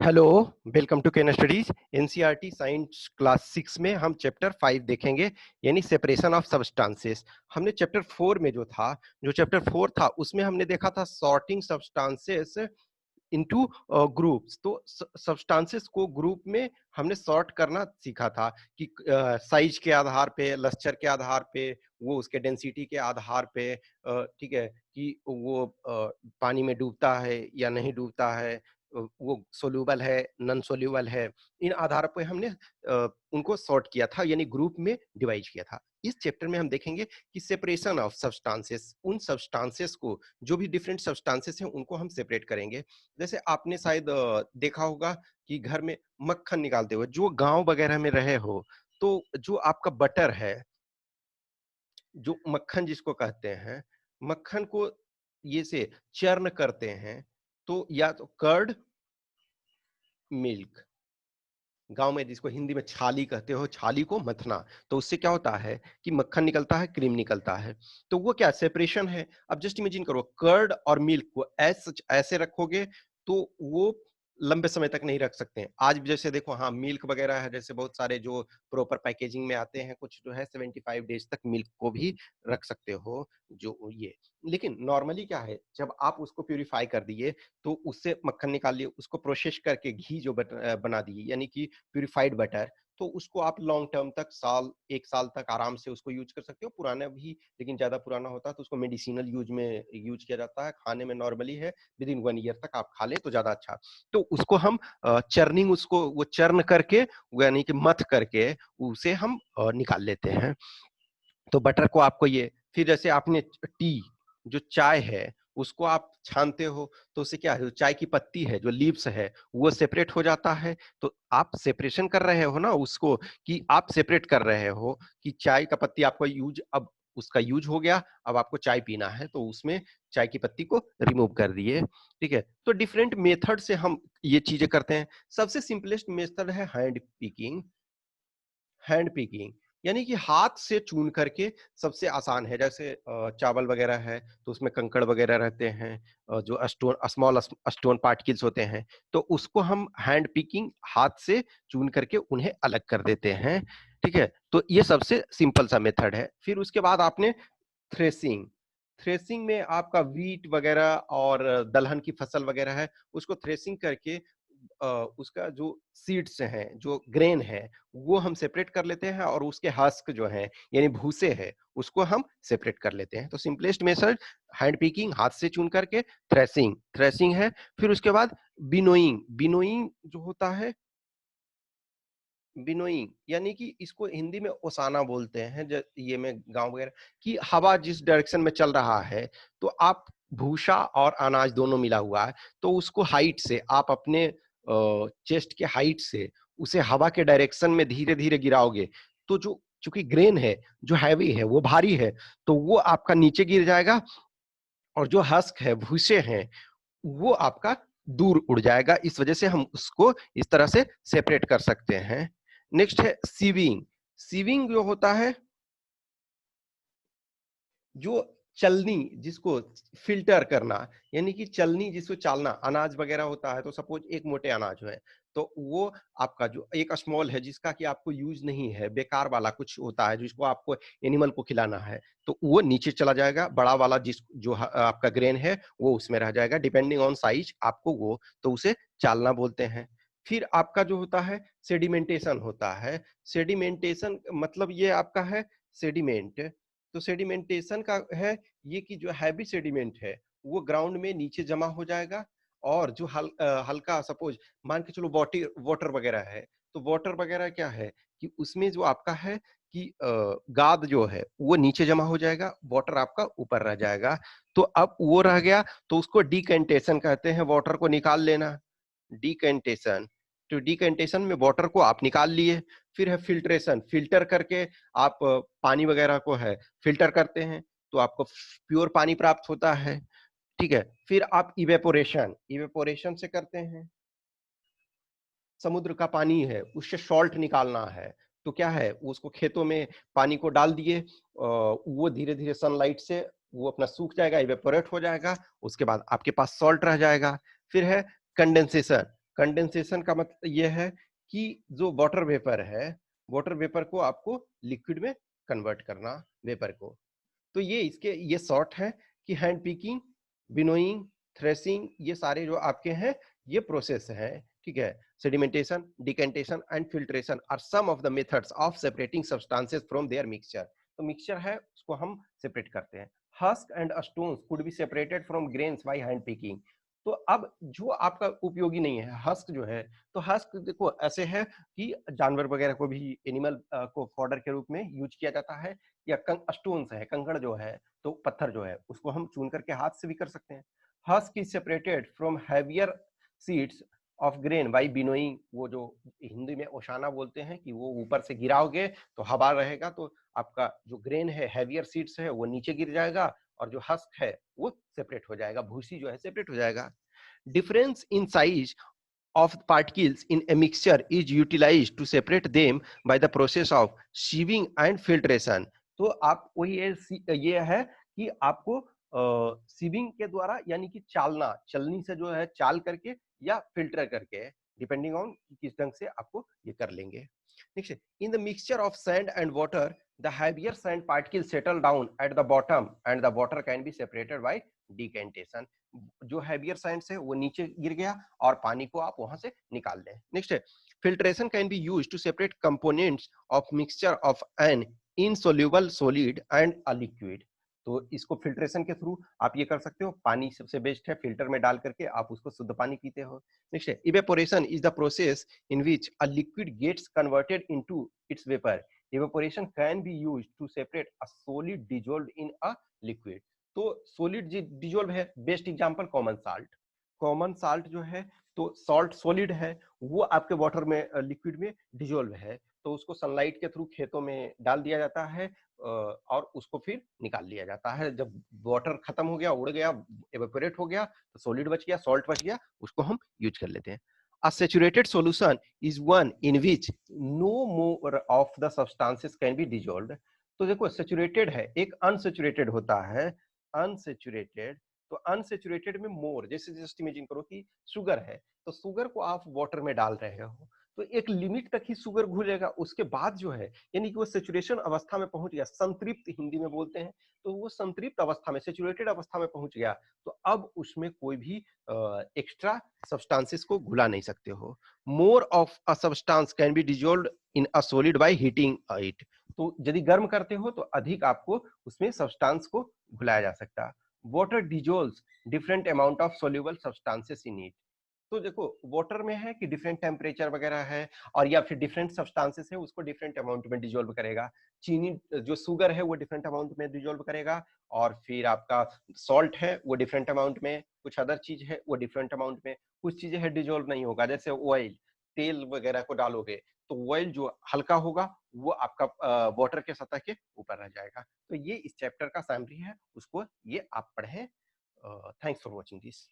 Hello, welcome to Ken studies. NCERT science class 6 में हम chapter 5 देखेंगे, यानी सेपरेशन ऑफ सब्सटेंसेस। हमने चैप्टर 4 में जो चैप्टर 4 था उसमें हमने देखा था सॉर्टिंग सब्सटेंसेस इनटू ग्रुप्स। तो सब्सटेंसेस को ग्रुप में हमने सॉर्ट करना सीखा था कि साइज के आधार पे, लस्चर के आधार पे, वो उसके डेंसिटी के आधार पे, ठीक है, कि वो पानी में डूबता है या नहीं डूबता है, वो सोल्यूबल है, नॉन सोल्यूबल है। इन आधार पे हमने उनको सॉर्ट किया था, यानी ग्रुप में डिवाइड किया था। इस चैप्टर में हम देखेंगे कि सेपरेशन ऑफ सब्सटेंसेस, उन सब्सटेंसेस को, जो भी डिफरेंट सब्सटेंसेस हैं उनको हम सेपरेट करेंगे। जैसे आपने शायद देखा होगा कि घर में मक्खन निकालते हुए, जो गांव वगैरह में रहे हो, तो जो आपका बटर है, जो मक्खन जिसको कहते हैं, मक्खन को ये से चर्न करते हैं, तो या तो कर्ड, मिल्क, गांव में जिसको हिंदी में छाली कहते हो, छाली को मथना, तो उससे क्या होता है कि मक्खन निकलता है, क्रीम निकलता है। तो वो क्या सेपरेशन है। अब जस्ट इमेजिन करो, कर्ड और मिल्क को ऐसे रखोगे तो वो लंबे समय तक नहीं रख सकते हैं। आज जैसे देखो, हाँ, मिल्क वगैरह है, जैसे बहुत सारे जो प्रॉपर पैकेजिंग में आते हैं, कुछ जो है 75 डेज तक मिल्क को भी रख सकते हो, जो ये। लेकिन नॉर्मली क्या है, जब आप उसको प्यूरिफाई कर दिए तो उससे मक्खन निकाल लिए, उसको प्रोसेस करके घी जो बना दिए, यानी कि प्यूरिफाइड बटर, तो उसको आप लॉन्ग टर्म तक, साल 1 साल तक आराम से उसको यूज कर सकते हो। पुराना भी, लेकिन ज्यादा पुराना होता है तो उसको मेडिसिनल यूज में यूज किया जाता है। खाने में नॉर्मली है, विद इन 1 ईयर तक आप खा लें तो ज्यादा अच्छा। तो उसको हम चर्निंग, उसको वो चर्न करके, यानी कि मथ करके उसे हम निकाल लेते हैं। तो बटर को आपको ये, फिर जैसे आपने टी, जो चाय है, उसको आप छानते हो, तो उससे क्या है, जो चाय की पत्ती है, जो लीव्स है, वो सेपरेट हो जाता है। तो आप सेपरेशन कर रहे हो ना उसको, कि आप सेपरेट कर रहे हो कि चाय का पत्ती आपका यूज, अब उसका यूज हो गया, अब आपको चाय पीना है तो उसमें चाय की पत्ती को रिमूव कर दिए। ठीक है, तो डिफरेंट मेथड से हम ये चीजें करते हैं। सबसे सिंपलेस्ट मेथड है हैंड पिकिंग। हैंड पिकिंग यानी कि हाथ से चुन करके सबसे आसान है। जैसे चावल वगैरह है तो उसमें कंकड़ वगैरह रहते हैं, जो स्टोन, स्मॉल स्टोन पार्टिकल्स होते हैं, तो उसको हम हैंड पिकिंग, हाथ से चुन करके उन्हें अलग कर देते हैं। ठीक है, तो ये सबसे सिंपल सा मेथड है। फिर उसके बाद आपने थ्रेसिंग। थ्रेसिंग में आपका वीट वगैरह और दलहन की फसल वगैरह है, उसको थ्रेसिंग करके उसका जो सीड्स हैं, जो ग्रेन है, वो हम सेपरेट कर लेते हैं, और उसके हस्क जो है, यानी भूसे है, उसको हम सेपरेट कर लेते हैं। तो सिंपलेस्ट मेथड हैंड पिकिंग, हाथ से चुन करके, थ्रेसिंग, थ्रेसिंग है। फिर उसके बाद बिनोइंग। बिनोइंग जो होता है, बिनोइंग यानी कि इसको हिंदी में ओसाना बोलते हैं, ये में गांव वगैरह कि हवा जिस डायरेक्शन में चल रहा है, तो आप भूसा और अनाज दोनों मिला हुआ है, तो उसको हाइट से आप अपने चेस्ट के हाइट से उसे हवा के डायरेक्शन में धीरे धीरे गिराओगे, तो जो, चूंकि ग्रेन है, जो हैवी है, वो भारी है, तो वो आपका नीचे गिर जाएगा, और जो हस्क है, भूसे हैं, वो आपका दूर उड़ जाएगा। इस वजह से हम उसको इस तरह से सेपरेट कर सकते हैं। नेक्स्ट है सीविंग। सीविंग जो होता है, जो चलनी, जिसको फिल्टर करना, यानी कि चलनी जिसको चालना, अनाज वगैरह होता है, तो सपोज एक मोटे अनाज है, तो वो आपका जो एक स्मॉल है, जिसका कि आपको यूज नहीं है, बेकार वाला कुछ होता है, जिसको आपको एनिमल को खिलाना है, तो वो नीचे चला जाएगा। बड़ा वाला जो आपका ग्रेन है, वो उसमें रह जाएगा, डिपेंडिंग ऑन साइज आपको वो, तो उसे चालना बोलते हैं। फिर आपका जो होता है, सेडिमेंटेशन होता है। सेडिमेंटेशन मतलब ये आपका है सेडिमेंट। तो सेडिमेंटेशन का है ये कि जो हैवी सेडिमेंट है, वो ग्राउंड में नीचे जमा हो जाएगा, और जो हल्का, सपोज मान के चलो वाटर वाटर वगैरह है, तो वाटर वगैरह क्या है कि उसमें जो आपका है कि गाद जो है वो नीचे जमा हो जाएगा, वाटर आपका ऊपर रह जाएगा। तो अब वो रह गया, तो उसको डिकेंटेशन कहते हैं, वाटर को निकाल लेना, डिकेंटेशन। तो डिकेंटेशन में वाटर को आप निकाल लिए। फिर है फिल्ट्रेशन, फिल्टर करके आप पानी वगैरह को है फिल्टर करते हैं, तो आपको प्योर पानी प्राप्त होता है। ठीक है, फिर आप इवेपोरेशन, इवेपोरेशन से करते हैं, समुद्र का पानी है, उससे सॉल्ट निकालना है, तो क्या है, उसको खेतों में पानी को डाल दिए, वो धीरे धीरे सनलाइट से वो अपना सूख जाएगा, इवेपोरेट हो जाएगा, उसके बाद आपके पास सॉल्ट रह जाएगा। फिर है कंडेंसेशन। कंडेंसेशन का मतलब ये है कि जो वाटर वेपर है, वाटर वेपर को आपको लिक्विड में कन्वर्ट करना, वेपर को। तो ये इसके ये शॉर्ट है कि हैंड पिकिंग, विनोइंग, थ्रेसिंग, ये सारे जो आपके हैं ये प्रोसेस हैं, ठीक है। Sedimentation, decantation and filtration are some of the methods of separating substances from their mixture. तो मिक्सचर है उसको हम सेपरेट करते हैं। Husk and stones could be separated from grains by hand picking. तो अब जो आपका उपयोगी नहीं है, हस्क जो है, तो हस्क देखो ऐसे है कि जानवर वगैरह को भी, एनिमल को फॉडर के रूप में यूज किया जाता है, या स्टोन्स है, कंकड़ जो है, तो पत्थर जो है उसको हम चुन करके हाथ से भी कर सकते हैं। Husk is separated from heavier seeds of grain by winnowing. वो जो हिंदी में ओशाना बोलते हैं कि वो ऊपर से गिराओगे तो हवा रहेगा, तो आपका जो ग्रेन है, हैवियर सीड्स है, वो नीचे गिर जाएगा, और जो हस्क है वो सेपरेट हो जाएगा, भूसी जो है सेपरेट हो जाएगा। Difference in size of particles in a mixture is utilized to separate them by the process of sieving and filtration। तो आप वही ये है कि आपको सीविंग के द्वारा, यानी कि चालना, चलनी से जो है चाल करके या फिल्टर करके, डिपेंडिंग ऑन किस ढंग से आपको ये कर लेंगे। Next, in the mixture of sand and water the heavier sand particles settle down at the bottom and the water can be separated by decantation। जो हैवियर सैंड्स है वो नीचे गिर गया और पानी को आप वहां से निकाल लें। नेक्स्ट है, filtration can be used to separate components of mixture of an insoluble solid and a liquid. तो इसको फिल्ट्रेशन के थ्रू आप ये कर सकते हो। पानी सबसे बेस्ट है, फिल्टर में डाल करके आप उसको शुद्ध पानी पीते हो। नेक्स्ट है, evaporation is the process in which a liquid gets converted into its vapour. Evaporation can be used to separate a solid dissolved in a liquid. तो सॉलिड डिसॉल्व है, best example common salt. Common salt जो है, तो salt solid है, वो आपके water में, liquid में डिसॉल्व है, तो उसको सनलाइट के थ्रू खेतों में डाल दिया जाता है, और उसको फिर निकाल लिया जाता है। जब वाटर खत्म हो गया, उड़ गया, एवेपोरेट हो गया, तो सॉलिड बच गया, सॉल्ट बच गया, उसको हम यूज कर लेते हैं। A saturated solution is one in which no more of the substances can be dissolved। तो देखो सेचुरेटेड है, एक अनसेचुरेटेड होता है। अनसेचुरेटेड, तो अनसेचुरेटेड में मोर, जैसे जस्ट इमेजिन करो कि शुगर है, तो शुगर को आप वाटर में डाल रहे हो, तो एक लिमिट तक ही शुगर घुलेगा, उसके बाद जो है, यानी कि वो सेचुरेशन अवस्था में पहुंच गया, संतृप्त हिंदी में बोलते हैं, तो वो संतृप्त अवस्था में, सेचुरेटेड अवस्था में पहुंच गया, तो अब उसमें कोई भी एक्स्ट्रा सब्सटेंसेस को घुला नहीं सकते हो। More of a substance can be dissolved in a solid by heating it. तो यदि गर्म करते हो तो अधिक आपको उसमें सब्सटेंस को घुलाया जा सकता है। Water dissolves different amount of soluble substances in it. तो देखो वाटर में है कि डिफरेंट टेम्परेचर वगैरह है, और या फिर डिफरेंट सब्सटेंसेस है, उसको डिफरेंट अमाउंट में डिसॉल्व करेगा। चीनी जो शुगर है वो डिफरेंट अमाउंट में डिसॉल्व करेगा, और फिर आपका सॉल्ट है वो डिफरेंट अमाउंट में, कुछ अदर चीज है वो डिफरेंट अमाउंट में, कुछ चीजें है डिसॉल्व नहीं होगा, जैसे ऑयल, तेल वगैरह को डालोगे तो ऑयल जो हल्का होगा वो आपका वाटर के सतह के ऊपर रह जाएगा। तो ये इस चैप्टर का समरी है, उसको ये आप पढ़ें। Thanks for watching this.